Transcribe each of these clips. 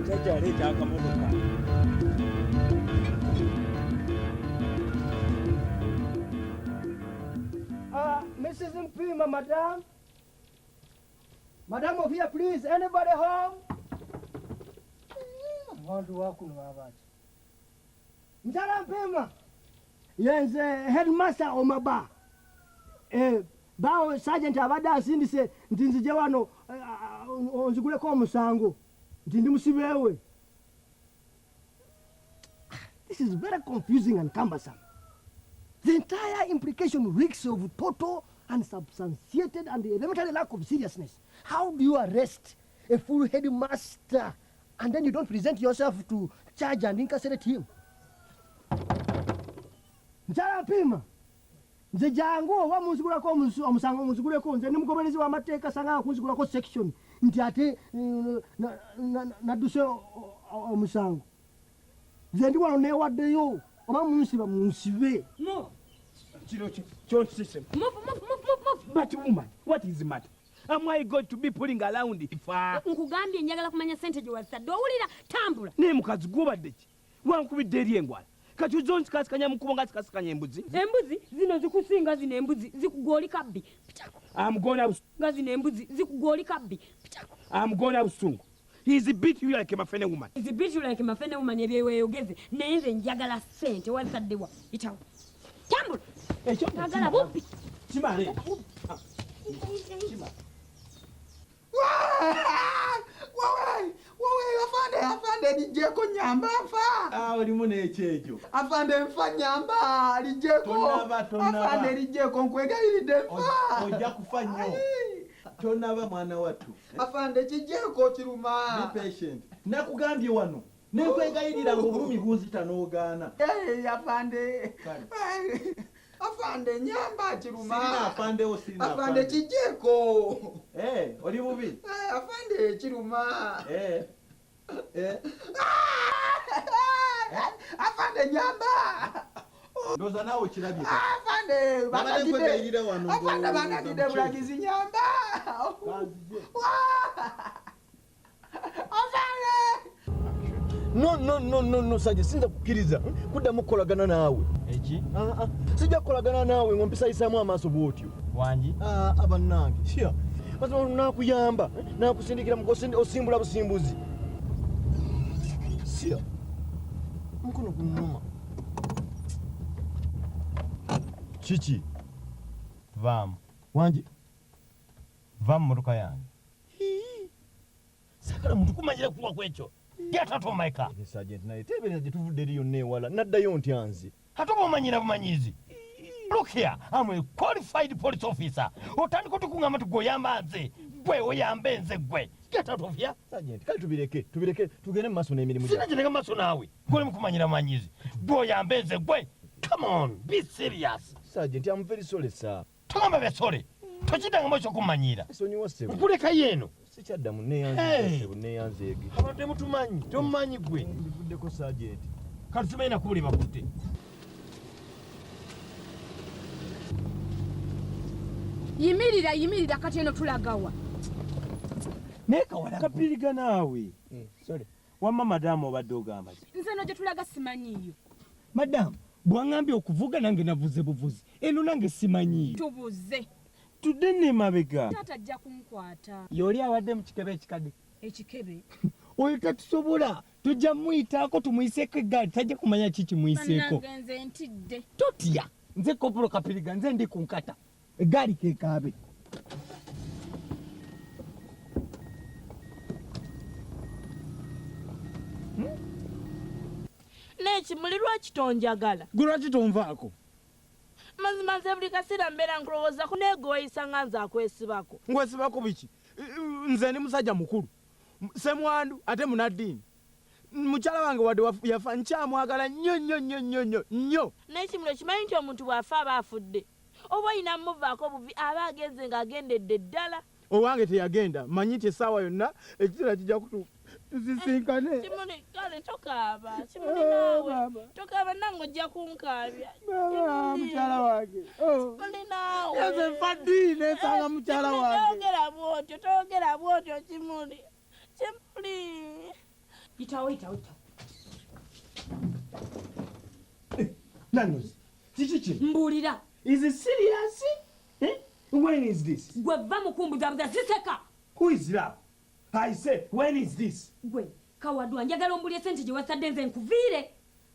Chacha aleeta akamotoka. Mrs. Mpima, madam. Madam over here, please. Anybody home? Wantu wakuno babachi. Mtala Mpima. Yes, headmaster Omaba. Bao sergeant abada asindise ntinzije wano onzigule ko musango. Ntindi musibewe. This is very confusing and cumbersome. The entire implication reeks of total and substantiated and elementary lack of seriousness. How do you arrest a full headmaster and then you don't present yourself to charge and incarcerate him? Njala Mpima. Nze jangu wa muzigula ko omusango muzigule ko nze nimugobelezi wa mateeka sanga kunzigula ko section nti ate na duse omusango. Nze ndi wano newaddeyo oba munsiba munsibe. No. Don't system. Move. But woman, what is the matter? Am I going to be pulling around if nkugambye njagala kumanya sente gye wasadde owulira tambula. Ne mukazi gubadde ki? Wankubidde eri engwala. Kati uzonzi kasikanya mukubo nga zikasikanya embuzi. Embuzi zino zikusinga zino embuzi zikugoli kabbi. Pitako. Amugona nga zino embuzi zikugoli kabbi. Pitako. Amugona busungu. He is beat you like a mafene woman. He is beat you like a mafene woman ebyeweeyogeze. Naye nze njagala sente wasaddewa. Itawo. Tambula. Ekyo njagala bubbi. Kimale. Wawe afande lijeko nyamba afa. Olimu n'ekyejo. Afande mfa nyamba lijeko. Afande lijeko nkwegayiridde mfa. Ojja kufa nnyo. Tonaba mwana wattu. Afande kijeko kiruma. Be patient. Nakugambye wano. Nekwegayirira ng'obulumi bunzita n'ogaana. Afande. Afande nyamba kiruma. Sirina afande osirina afande. Afande kijeko. Oli bubi. Afande kiruma. Afande nyamba. Ndoza nawe kirabye. Afande banagide wano. Afande banagide bulagizi nyamba. Afande. No, Sergeant, sinza kukiriza. Kuddamu kukolagana naawe. Eki? Sijja kukolagana naawe ng'ompisayisaamu amaaso bw'otyo. Wangi? Abannange. Siya. Mazima naakuyamba. Naakusindikira mu osimbula busimbuzi. Siya. Mukono gunnuma. Kiki? Vaamu. Wangi? Vaamu motoka yange. Sakala muntu kumanyira kuwa kwekyo. Get out of my car. Sergeant, naye tebeera gye tuvudde eriyo neewala. Naddayo ntya nze. Ate oba omanyira bumanyizi. Look here, I'm a qualified police officer. Otandika otukuŋŋamba tugoyamba nze. Gwe oyambe nze gwe. Get out of here. Sergeant, kale tubireke tugende mu maaso n'emirimu gyawe. Sina gye maaso naawe. Gwe mukumanyira bumanyizi. Gwe oyambe nze gwe. Come on, be serious. Sergeant, I'm very sorry, sir. Togamba be sorry. Tokiddangamu ekyokummanyira. Sonyiwa ssebo. Nkulekayo eno. Sikyaddamu neeyanze ege. Abantu temutumanyi. Tomumanyi gwe. Mbivuddeko Sergeant. Kati tumanyi nakubuli bakutte. Yimirira kati eno tulagawa. Nekawala kapiriga naawe. Sorry. Wamma madamu obadde ogamba ki? Nze no gye tulaga simanyiyo. Madamu, bwangambye okuvuga nange navuze buvuzi. Eno nange simanyiyo. Tubuze. Tudde ne mabega. Taata ajja kunkwata. Yoli awadde mu kikebe ekikadde. Ekikebe? Oyo tatusobola. Tujja muyitaako tumuyiseeko eggaali tajja kumanya kiki muyiseeko. Bannange nze ntidde. Totya. Nze Kopolo Kapiriga, nze ndi ku nkata. Eggaali keekaabe. N'ekimuli lwaki tonjagala? Gwe lwaki tonvaako? Mazima nze buli kaseera mbeera nkulowooza ku neegooyisa nga nze akwesibako. Nkwesibako biki? Nze ndi musajja mukulu. Ssemwandu ate munaddiini. Mukyala wange wadde yafa nkyamwagala nnyo. N'ekimuli okimanyi nti omuntu bw'afa aba afudde. Oba oyina muvaako buvi aba agenze ng'agendedde ddala. Owange teyagenda. Manyi nti essaawa yonna ekiseera kijja kutuuka. Tusisinkane. Kimuli kale tokaaba. Kimuli naawe. Tokaaba nange ojja kunkaabya. Mukyala wange. Kimuli naawe. Nze nfa ddiini nsanga mukyala wange. Toyogera bw'otyo Kimuli. Chempuli. Itawo. Nanos. Chichi. Mbulira. Is it serious? Eh? When is this? Gwe va mukumbuzabuza ziseka. Who is that? I say, when is this? Gwe Kawadwa njagala ombulye sente gye wasadde nze nkuviire.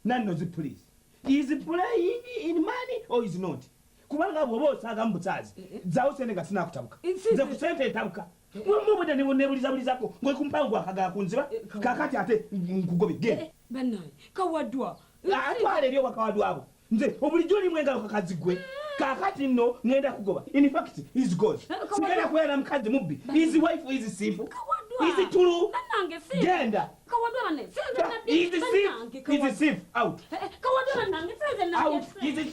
Nanos, please. Is it playing in money or is not? Kubanga bwoba osaaga mu butaazi zaawo sente nga sinaakutabuka nze ku sente etabuka mubudde nebulizabulizako ngwekumpangu akagala kunziba kakati ate nkugobye genda Bannaye Kawadwa atwala eri obakawadwa abo nze obulijjo olimu engalo kakazi gwe kakati nno ngenda kugoba in fact is god sigenda kubeera mukazi mubbi his wife is simple is true nanange si genda Kawadwa ne sinze nabbi is the thief out Kawadwa nanange sinze nabbi out is the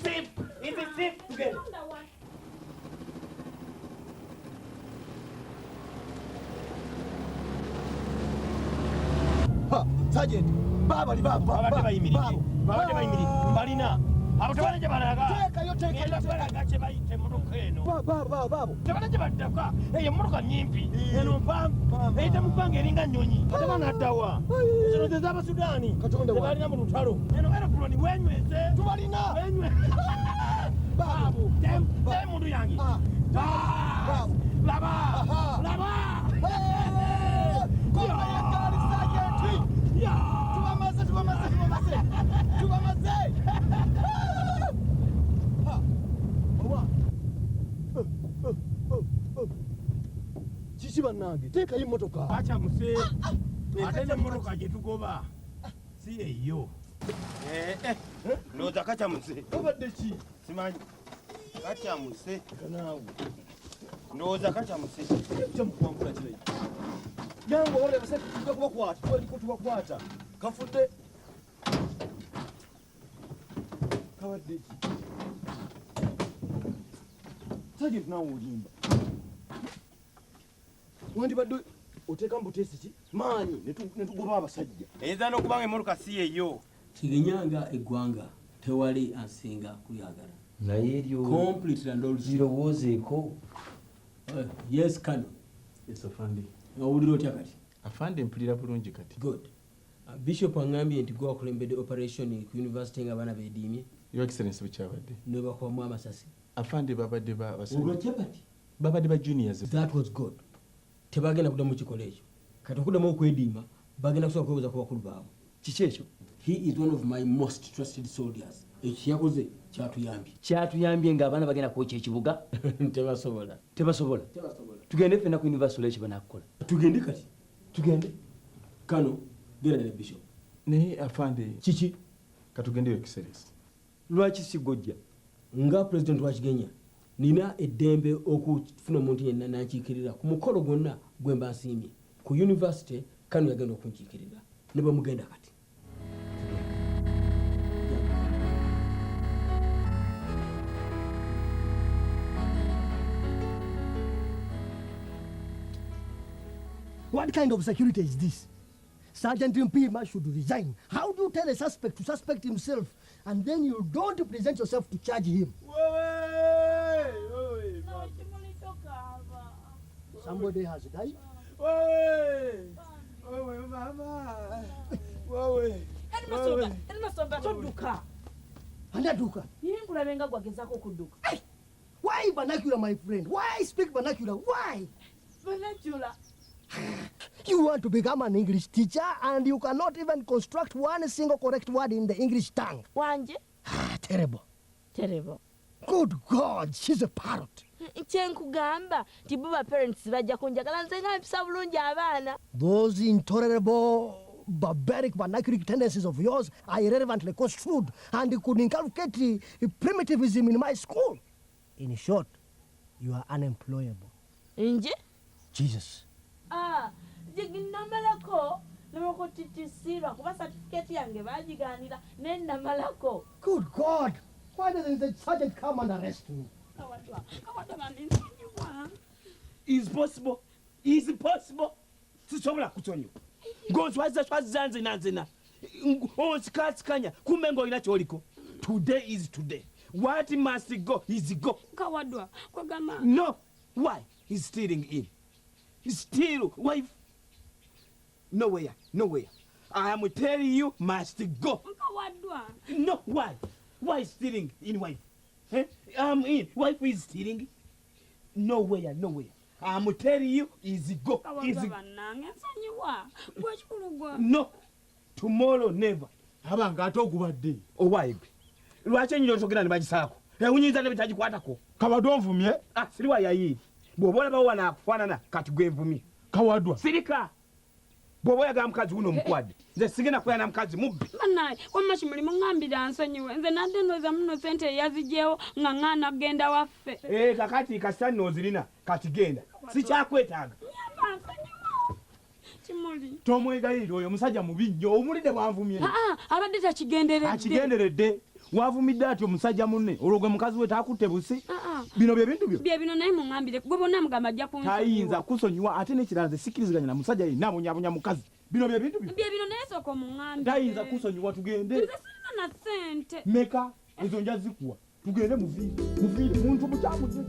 thief together. Sergeant, babali babadde bayimiridde balina abo tebala gye balaga genda balaga kye bayita emmotoka eno tebala gye baddaka eyo emmotoka nyimpi eno mpanvu eyita mu bbanga eringa nnyonyi ate banaddawa zino ze z'abasudaani tebalina mu lutalo eno aeropuloni bwenyweze tubalina babu temundu yange laba kiki bannange teekayo emmotoka akyamuse ate n'emmotoka gye tugoba si eyo ndowooza kakyamuse obadde ki simanyi kakyamuse kanaawe ndowooza kakyamuse kyamukwangula kirayi nange olebase tujja kubakwata tubaliko tubakwata kafudde kabadde ki Sergeant naawe olimba wandibadde oteekamu buteesi ki maanyi ne tugoba abasajja eyinza n'okubanga emmotoka si eyo kigenyanga eggwanga tewali ansinga kulyagala naye eryo completely and all zirowoozeeko. Yes Kano. Yes afande. Owulira otya kati? Afande mpulira bulungi kati. Good. Bishop angambye nti gwe wakulembedde operation ku university ng'abaana beediimye. Your Excellency bukyabadde. Ne bakubamu amasasi. Afande babadde Olwatya kati? babadde ba juniors. That was good. Tebagenda kuddamu mu kikola ekyo. Kati okuddamu okwediima bagenda kusobola kwebuuza ku bakulu baabwe. Kiki ekyo? He is one of my most trusted soldiers. Ekyo yakoze kyatuyambye ng'abaana bagenda kwokya ekibuga. Tebasobola. Tugende ffenna ku university ekyo banaakukola. Tugende kati. Kano genda ne Bishop. Naye afande kiki? Katugende Your Excellency. Lwaki si gojja? Nga president wa Kigenya nina eddembe okufuna omuntu yenna nankiikirira ku mukolo gwonna gwe mba nsiimye ku university. Kano yagenda okunkiikirira ne bamugenda kati. What kind of security is this? Sergeant Mpima should resign. How do you tell a suspect to suspect himself and then you don't present yourself to charge him? Somebody has died? Todduka. Anaduka. Nkulabe nga gwagezaako okudduka. Why vernacular, my friend? Why speak vernacular? Why? Vernacular. You want to become an English teacher and you cannot even construct one single correct word in the English tongue. Wanje? Terrible. Good God, she's a parrot. Kyenkugamba nti bo parents bajja kunjagala nze nga mpisa bulungi abaana. Those intolerable, barbaric vernacular tendencies of yours are irrelevantly construed and could inculcate primitivism in my school. In short, you are unemployable. Nje? Jesus. Namalako nomukutitisirwa kuba certificate yange bagiganira ne namalako. Good God! Why doesn't the sergeant come and arrest me? Is possible. Sisobola kutonyo. Ng'onswaziza nzena. Onsikatsikanya kumbe ng'olina ky'oliko. Today is today. What must go is go. Kawadwa kwagamba. No. Why? He's stealing in. Steal wife. Nowhere. I am telling you, must go. No, why? Why stealing in wife? In wife is stealing. Nowhere. I am telling you, is go. No, tomorrow never. Abanga atogubadde. Owaye. Lwaki nnyo togera ne bagisaako? Ewunyiza ne bitagikwatako. Kawadwa nvumye. Siriwa yayiri. Bw'obola bawana akufaanana kati gwe nvumye. Kawadwa. Sirika. Bw'oba oyagala mukazi wuno omukwade. Nze sigenda kuyana mukazi mubbi. Banaye, wamma kimuli muŋŋambira nsonyiwe. Nze nadde ndowooza muno ssente eyaziggyewo nga ŋŋaana genda waffe. Kakati kasita nno ozirina kati genda. Sikyakwetaaga. Kimuli. Tomwegayirira oyo omusajja mubi nnyo omulidde bwanvumye. Abadde takigenderedde. Akigenderedde. Wavumidde ati omusajja munne olwo gwe mukazi we taakutte busi. Bino bye bintu byo. Bye bino naye muŋŋambire gwe bonna mugamba ajja kunsonyiwa. Tayinza kusonyiwa ate n'ekirala nze sikkiriziganya na musajja yenna abonyaabonya mukazi. Bino bye bintu byo. Bye bino naye sooka omuŋŋambire. Tayinza kusonyiwa tugende. Nze sirina na ssente. Meka ezo nja zikuwa. Tugende muviire muntu mukyamudde.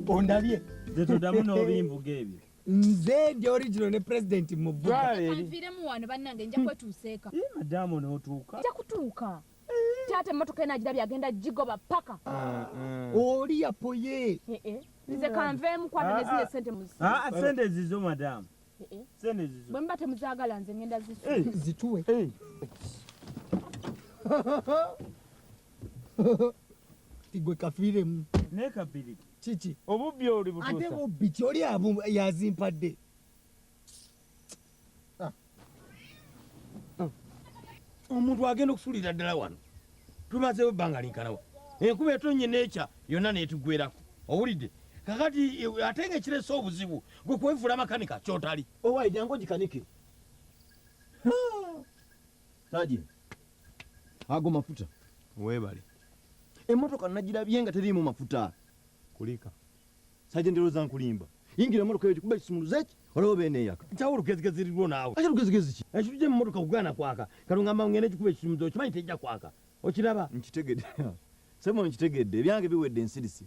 Ondabye. Nze toddamu n'obimbuga ebyo. Nze ndi original ne president muvuga. Kanviremu wano bannange nja kwetuuseeka. Madamu n'otuuka. Nja kutuuka. Taata emmotoka enagirabye agenda gigoba paka. Oli yapoye. Nze kanveemu kwata ne zino essente muzi. Sente zizo madamu. Sente zizo. Bwe muba temuzaagala nze ngenda zituwe. Tigwe kafiiremu. Ne kapiri. Kiki? Obubbi oli butuusa. Ate bubbi kyoli abo yazimpadde. Omuntu agenda okusuulira ddala wano. Tumazeewo ebbanga linkanawa. Enkuba etonnye n'ekya yonna n'etugwerako. Owulidde? Kakati ate ng'ekiresa obuzibu gwe kwefuula makanika ky'otali. Owaye jangu gikanike. Sajenti. Ago mafuta. Weebale. Emmotoka nagirabye nga teriimu mafuta. Kulika. Sajenti ndowooza nkulimba. Yingira emmotoka eyo gikuba ekisumuluzo eki olaba oba eneeyaka. Kyawo olugezigezi lirwo naawe. Ate lugezigezi ki? Ekintu ky'emmotoka kugaana kwaka. Kalungamba ngende gikuba ekisumuluzo okimanyi tejja kwaka. Okiraba? Nkitegedde. Semo nkitegedde ebyange biwedde ensirisi.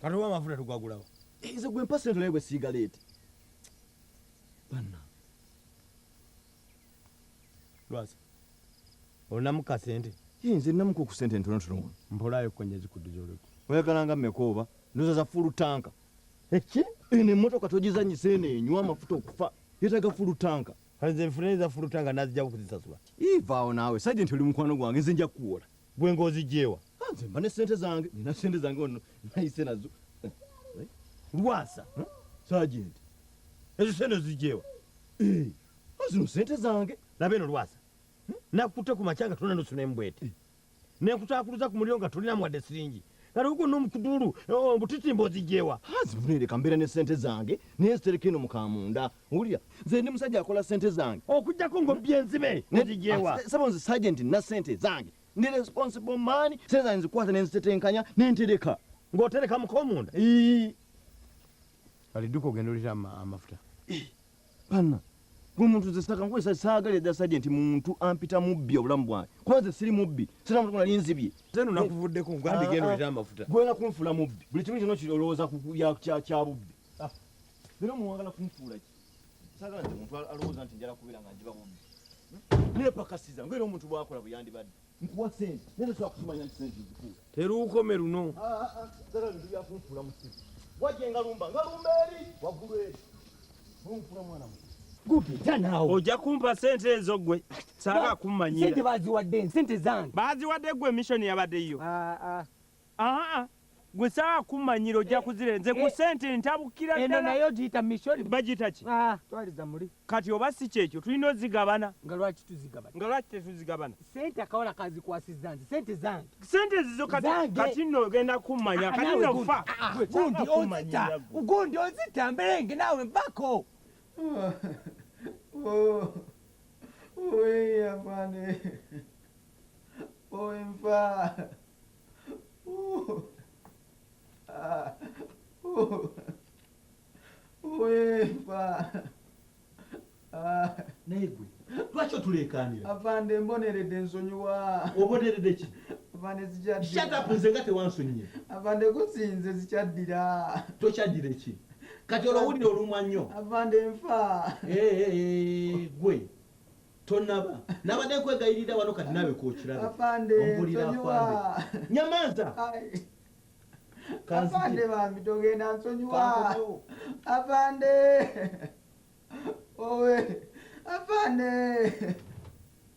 Kati oba amafuta tugagulawo. Nze gwe mpa sente naye gwe siigaleeti. Banna. Lwasa. Olinamu ka sente? Nze nnamuku ku sente ntonotono. Mpolayo kwenye zikuddiza olweko. Oyagalanga mmekooba ndoza za fulu tanka. Eki? Ene emmotoka togizanyisa eno enywa amafuta okufa. Yeetaga fulu tanka. Kale nze nfuniriza fulu tanka nazijja kuzisasula. Vaawo naawe sajenti oli mukwano gwange nze nja kuwola. Bwe ng'ozigyewa. Nze mba ne sente zange. Nina sente zange ono nayise nazo. Lwasa. Sajenti. Ezo sente ozigyewa. Zino sente zange. Laba eno Lwasa. Nakutte ku makyanga tolina nosuna embwete. Nekutaakuluza ku muliro nga tolina mwadde siringi. Kale uko n'omukudulu obutitimba ozigyewa. Zivuneereka mbeera ne sente zange naye nzitereka eno mu kamunda. Owulira nze ndi musajja akola sente zange. Okuggyako ng'obbye enzibe ozigyewa. Sabo nze sajenti nina sente zange. Ndi responsible man. Sente zange nzikwata ne nzitetenkanya ne ntereka. Ng'otereka mu komunda? Kale dduka ogenda olira amafuta. Banna. Omuntu nze sitaka nkwesa saagala edda sajenti muntu ampita mubbi obulamu bwange. Kuba nze siri mubbi. Sira muntu nali nzibye. Zeno nakuvuddeko ngandi genda olira amafuta. Gwena kunfula mubbi. Buli kimu kino kirowooza kya bubbi. Bino muwagala kunfuula ki? Saagala nti omuntu alowooza nti njala kubeera nga njiba bubbi. Neepakasiza ng'era omuntu bw'akola bwe yandibadde. Nkuwa sente. Naye nsobola kukimanya nti sente nzikuwa. Teruukome luno. Saagala bintu byakunfuula mu simu. Wajja engalumba eri waggulu eri. Onfula mwana muto. Gupita naawe. Ojja kumpa sente ezo gwe. Saaka kummanyira. Sente baziwadde sente zange. Baziwadde gwe mission yabaddeyo. Gwe saaka kummanyira ojja kuzire nze ku sente ntabukira ddala. Eno nayo giyita mission. Bagiyita ki? Twaliza muli. Kati oba si kyekyo tulina ozigabana. Nga lwaki tuzigabana? Nga lwaki tetuzigabana? Sente akawala kazikwasizza nze sente zange. Sente zizo kati nno ogenda kummanya kati nofa. Gundi ozita mberenge naawe mpako. Oye, afande. Oye, mfa. Oye, mfa. Naye gwe lwaki otuleekaanira? Afande mboneredde nsonyiwa. Oboneredde ki? Afande zichaddira. Shut up nze nga tewansonyiye. Afande kusinze zichaddira. Tokyaddira ki? Kati olowulira olumwa nnyo. Afande nfa. Gwe. Tonaba. Nabadde kwegayirira wano kati nawe kookiraba. Afande. Ompulira afande. Nyamaza. Afande bambi togenda nsonyiwa. Afande. Owe. Afande.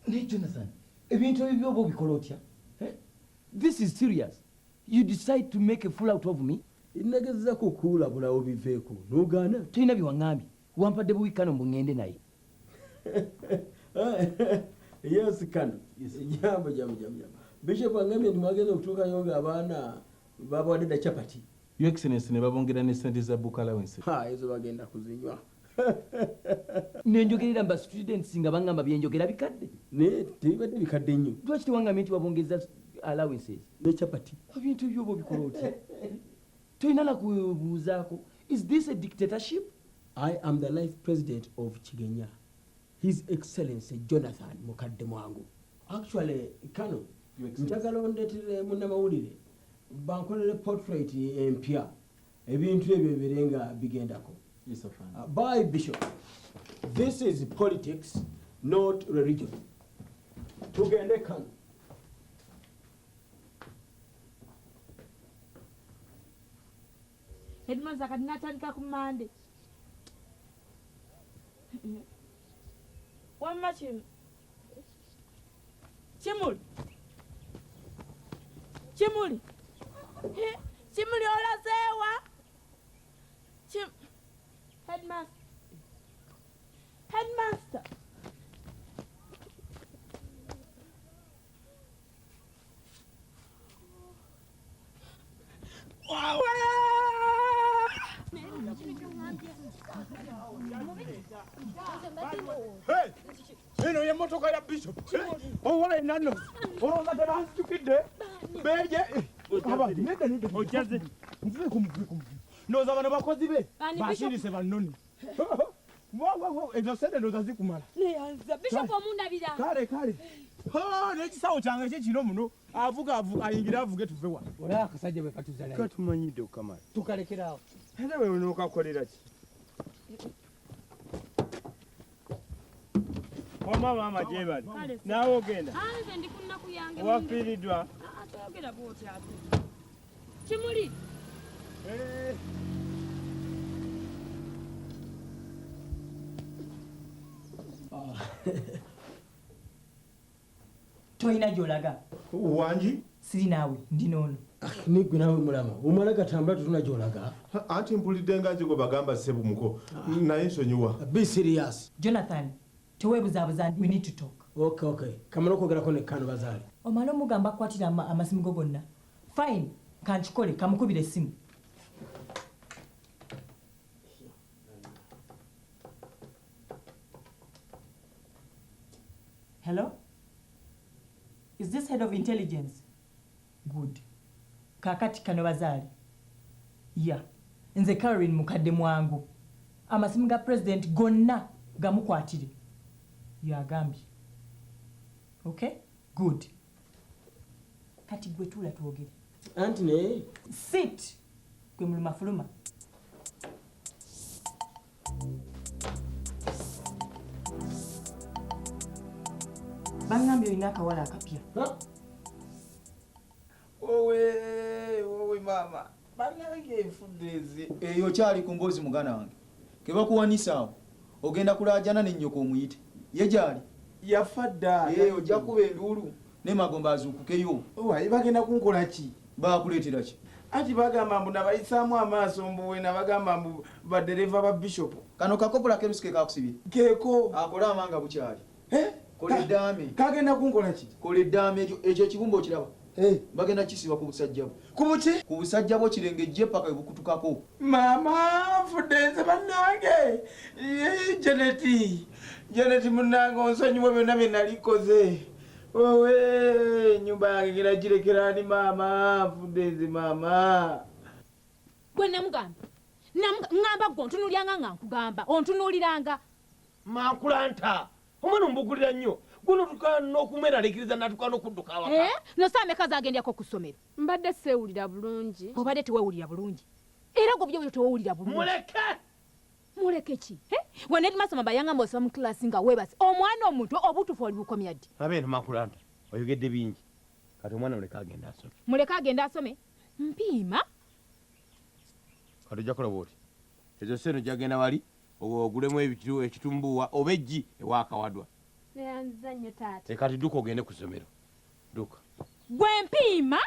Ne Jonathan, ebintu ebyo oba obikola otya? This is serious. You decide to make a fool out of me? Nagezza kukuulabula obiveeko n'ogaana. Tolina bye waŋŋambye. Wampadde buwikkano mbu ŋŋende naye. Yes, Kano. Jambo. Bishop angambye nti mwagenda okutuukayo ng'abaana babawadde dda chapati. Your Excellency ne babongera ne ssente za book allowance. Ezo bagenda kuzinywa. Nenjogerera mba students nga baŋŋamba byenjogera bikadde. Ne tebibadde bikadde nnyo. Lwaki tewangambye nti wabongeza allowances? Ne chapati. Ebintu ebyoba obikola otya? Tolina na kubuuzaako. Is this a dictatorship? I am the life president of Chigenya. His Excellency Jonathan Mukadde Mwangu. Actually, Kano, njagala ondeetere munnamawulire bankolere portrait empya ebintu ebyo ebirenga bigendako. Yes, Afande. By Bishop, this is politics, not religion. Tugende Kano. Headmaster kati natandika ku Monday. Wamma Kimuli. Kimuli olazeewa? Headmaster. Eno ye motoka ya Bishop. Owaye nano. Olowooza tebansitukidde? Beje. Ojaze. Nvuye kumuvuye. Ndowooza bano bakozi be. Basirise bannoni. Ezo sente ndowooza zikumala. Bishop omundabira. Kale. N'ekisawo kyange kikino muno. Avuga ayingire avuge tuve wa. Olaba akasajja bwe katuzala. Katumanyidde okamala. Tukalekerawo. Era wewe n'okakolera ki? Mama jebali. Nawe ogenda. Nze ndi ku nnaku yange. Wafiiriddwa. Atayogera bw'oti ate. Kimuli. Toyina gy'olaga. Wangi? Siri naawe, ndi n'ono. Nigwe nawe mulama. Omala gatambula tutuna gy'olaga. Anti mpulidde nga nti gwe bagamba Ssebumuko. Naye nsonyiwa. Be serious. Jonathan, teweebuzaabuza, we need to talk. Okay. Kamala okwogerako ne Kano bazaale. Omala omugamba akwatira amasimu go gonna. Fine, kankikole, kamukubira essimu. Hello? Is this head of intelligence? Good. Kakati Kano bazaale. Yeah. Nze Caroline Mukadde Mwangu. Amasimu ga president gonna gamukwatire. Yagambye. Okay? Good. Kati gwe tuula twogere. Antony. Sit. Gwe muluma fuluma. Bangambye olina akawala akapya. Owe mama. Bannange enfudde ezi. Eyo kyali ku mboozi mugana wange. Ke bakuwanisa awo. Ogenda kulaajana ne nnyoko omuyite. Ye gyali. Yafa dda. Ojja kuba enduulu. Ne Magomba azuukukeyo. Wayi bagenda kunkola ki? Baakuleetera ki? Ati bagamba mbu nabayisaamu amaaso mbuwe nabagamba mbu badereva ba Bishop. Kano kakopola kerusuke kakusibye. Keeko. Akola amanga bukyali. Kola eddaame. Kagenda kunkola ki? Kola eddaame ekyo ekibumba okiraba. Bagenda kisiba ku busajja bwo. Ku buki? Ku busajja bwo kirengejje paka ebukutukako. Mama nfudde nze bannange. Janet munnange onsonyiwa byonna bye nalikoze. Owe nyumba yange giragirekera ani mama nfudde nze mama. Gwe namugamba. Ngamba gwe ontunuulyanga nga nkugamba. Ontunuuliranga. Mankulanta. Omwana ombugulira nnyo. guno tukana okumeraliikiriza natukana okudduka awaka nosame kazi agendyako ku ssomero mbadde seewulira bulungi obadde teweewulira bulungi era gwe byo teweewulira bulungi muleke ki wena masoma bayangamba osoma mu kilasi nga weebase omwana omuntu obutuufu oli bukomya ddi abeeno makulanda oyogedde bingi kati omwana muleke agenda asome muleke agenda asome mpiima kati ojja kulaba oti ezo sente gyagenda wali ogulemu ekitumbuwa oba eggi ewakawadwa neyanziza nnyo taata kati dduka ogende ku ssomero dduka gwe mpiima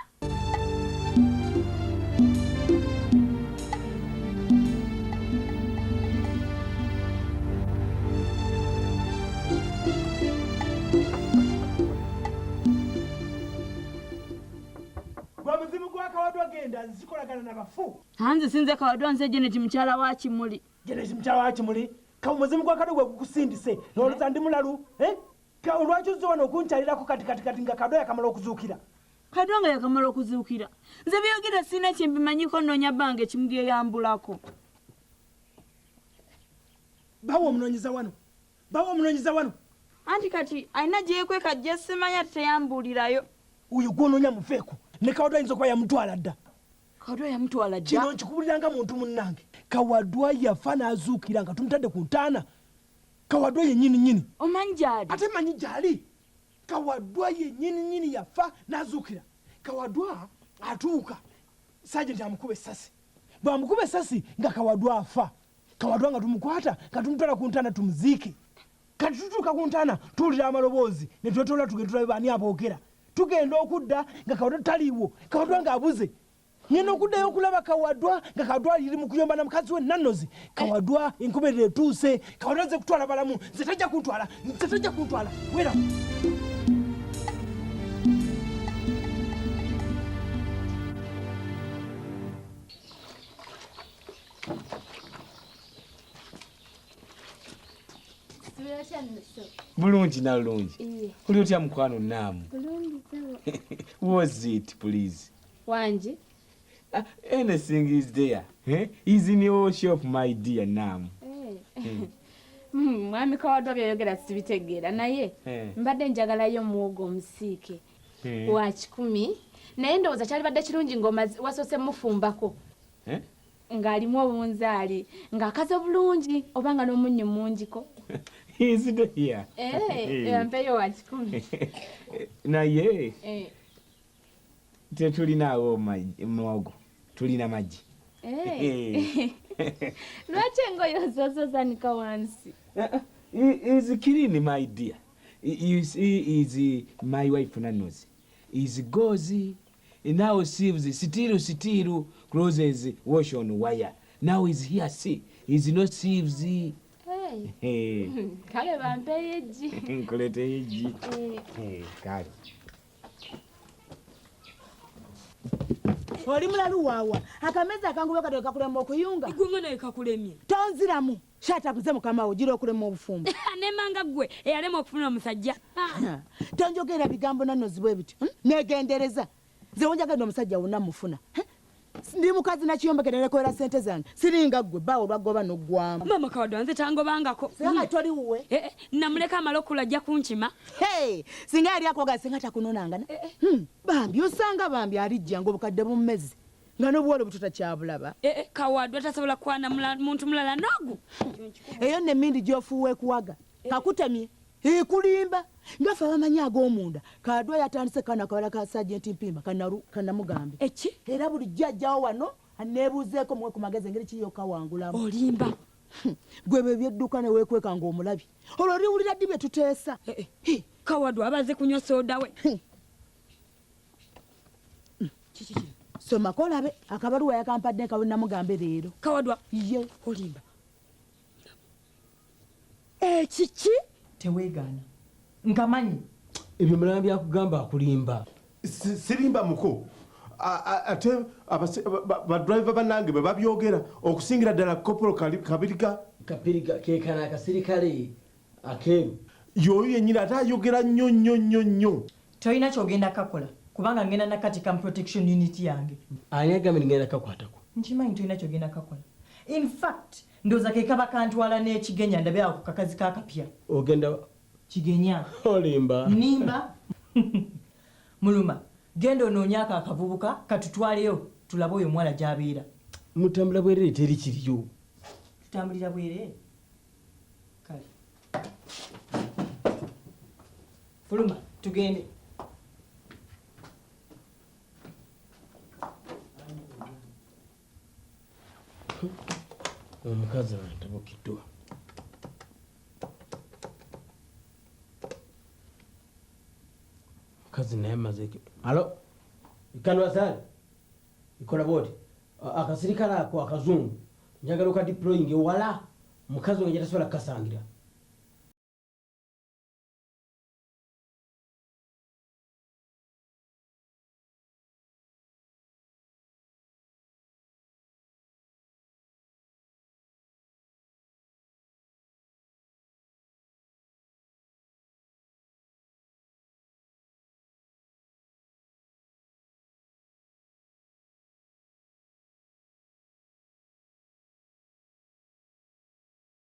muzimu gwa Kawadwa genda nzikolagana n'abafu hanze sinze Kawadwa nze Janet mukyala wa Kimuli Janet mukyala wa Kimuli ka muzimu gwa Kawadwa gukusindise n'oluza ndi mulalu ka olwaki uzzo wano okunkyalirako kati nga Kawadwa yakamala okuzuukira Kawadwa nga yakamala okuzuukira nze byogera sina kyembimanyiko nnoonya bange Kimuli eyambulako bawo omunoonyeza wano anti kati alina gyekweka gye simanya teyambulirayo oyo gwonoonya mufeeko ne Kawadwa ayinza okuba yamutwala dda Kawadwa yamutwala dda kino nkikubuliranga muntu munnange Kawadwa yafa n'azuukira nga tumutadde ku ntaana Kawadwa yennyini omanyi gyali ate manyi gyali Kawadwa yennyini yafa n'azuukira Kawadwa atuuka sajenti amukuba essasi bw'amukuba essasi nga Kawadwa afa Kawadwa nga tumukwata nga tumutwala ku ntaana tumuziike kati tutuuka ku ntaana tuwulira amaloboozi ne twetoola tugenda tulabe baani aboogera tugenda okudda nga Kawadwa taliiwo Kawadwa ng'abuze ngenda okuddayo okulaba Kawadwa nga Kawadwa liri mu kuyomba na mukazi we Nannozi Kawadwa enkomerero etuuse Kawadwa nze kutwala balamu nze tajja kuntwala wera bulungi nalungi oli otya mukwano naamu was it please wanji anything is there is in your shop my dear naamu mwami Kawadwa byayogera sibitegeera naye mbadde njagalayo muwogo omusiike wa 10 naye ndowooza kyalibadde kirungi wasoose mufumbako ng'alimu obunzaali ng'akaze bulungi oba nga n'omunnyo mungiko is it here mpeyo wa 10 naye tetulinaawo mwogo tulina magi lwaki engoye zozozanika wansi is clean my dear you see is my wife Nannozi is gozi now sieves still closes wash on wire now is here see is not sieves kale bampeyo eggi nkuleteyo eggi kale oli mulalu waawa akameza akanguba kati kakulema okuyunga igwe naye kakulemye tonziramu shatabuze mukama wo gira okulema obufumbo nemanga gwe eyalema okufuna omusajja tonjogera bigambo Nannozi bwe biti negendereza nze wonjagenda omusajja wonna mufuna ndi mukazi nakiyombekera nekoera sente zange siringa gwe bawo lwagoba noggwamu mama Kawadwa nze tangobangako singa toli wuwe namuleka amala okula ajja kunkima singa yali akoga singa takunonangana bambi osanga bambi alijja nga obukadde bumumezi nga n'obuwole bututa kyabulaba Kawadwa tasobola kwana muntu mulala nogu eyo nemindi gyofuuwa ekuwaga kakutemye ekulimba ngafe abamanyi ag'omunda Kawadwa yatandise kana kawala ka Sajenti Mpimba kanamugambe eki era bulijjo ajjawo wano aneebuuzeeko muwe ku magezi engeri kiyokawangulamu olimba gwe bebyedduka neweekweka ng'omulabi olwo liwulira ddi bye tuteesa Kawadwa abaze kunywa soda we somako olabe akabaluwa yakampadde kawe namugambe leero Kawadwa ye olimba kiki teweegaana nkamanyi ebyo mulama byakugamba akulimba sirimba muko ate badriver bannange bwe babyogera okusingira ddala kopolo kabirika kekana akasirikale akeeru yoyo yennyini ate ayogera nnyo tolina kyogenda kakola kubanga ngenda nakati ka protection unit yange ani agambe nigenda kakwatako nkimanyi tolina kyogenda kakola in fact ndowooza ke kaba kantwala n'ekigenya ndabe ako kakazi kakapya ogenda Kigenya olimba nimba muluma genda onoonyako akavubuka katutwaleyo tulabe oyo omuwala gy'abeera. mutambula bwerere teri kiriyo. Tutambulira bwerere kale fuluma tugende. omukazi antabukiddwa. mukazi naye mazeke alo ikanwasale ikola boti akasirikale ako akazungu njagala okadiployinga ewala mukazi wange tasobola kukasangira.